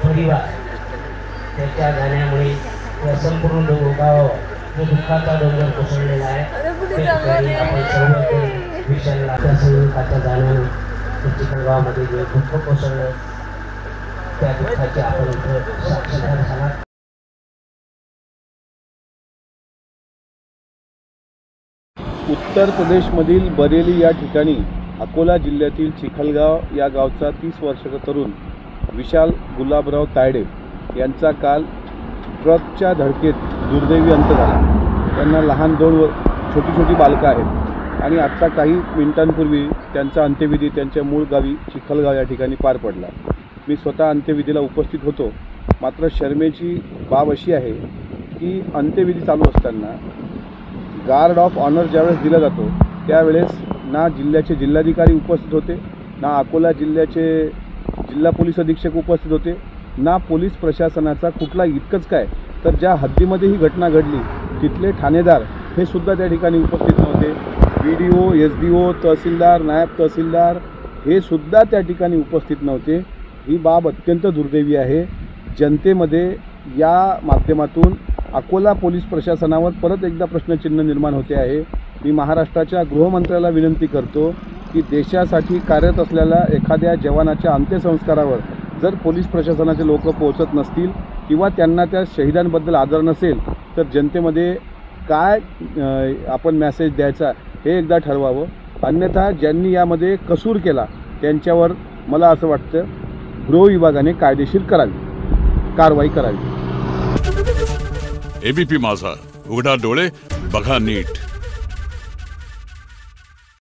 परिवार त्याच्या गाण्यामुळे संपूर्ण गाव जो दुःखाचा डोंगर कोसळलेला आहे आपण सर्व विषयाला त्या जाणून चिखलगावमध्ये जे दुःख कोसळलं त्या दुःखाचे आपण साक्षीदार झाला। उत्तर प्रदेशमधील बरेली या ठिकाणी अकोला जिल्ह्यातील चिखलगाव या गावचा 30 वर्षाचा तरुण विशाल गुलाबराव तायडे यांचा काल ट्रकच्या धडकेत दुर्दैवी अंत झाला। त्यांना लहान 2 छोटी बालकं आहेत आणि आत्ता काही मिनिटांपूर्वी त्यांचा अंत्यविधी त्यांच्या मूळ गावी चिखलगाव या ठिकाणी पार पडला। मी स्वतः अंत्यविधीला उपस्थित होतो। मात्र शर्मेची बाब अशी आहे की अंत्यविधी चालू असताना गार्ड ऑफ ऑनर ज्यावेळेस दिला जातो त्यावेळेस ना जिल्ह्याचे जिल्हाधिकारी उपस्थित होते, ना अकोला जिल्ह्याचे जिल्हा पोलीस अधीक्षक उपस्थित होते, ना पोलीस प्रशासनाचा कुठला इतकंच काय तर ज्या हद्दीमध्ये ही घटना घडली तिथले ठाणेदार हे सुद्धा त्या ठिकाणी उपस्थित नव्हते। BDO, SDO, तहसीलदार, नायब तहसीलदार हे सुद्धा त्या ठिकाणी उपस्थित नव्हते। ही बाब अत्यंत दुर्दैवी आहे। जनतेमध्ये या माध्यमातून अकोला पोलीस प्रशासनावर परत एकदा प्रश्नचिन्ह निर्माण होते आहे। मी महाराष्ट्राच्या गृहमंत्र्याला विनंती करतो की देशासाठी कार्यरत असलेल्या एखाद्या जवानाच्या अंत्यसंस्कारावर जर पोलीस प्रशासनाचे लोक पोहोचत नसतील किंवा त्यांना त्या शहीदांबद्दल आदर नसेल तर जनतेमध्ये काय आपण मेसेज द्यायचा हे एकदा ठरवावं। अन्यथा ज्यांनी यामध्ये कसूर केला त्यांच्यावर मला असं वाटतं गृह विभागाने कायदेशीर कारवाई करावी। ABP माझा, उघडा डोळे बघा नीट।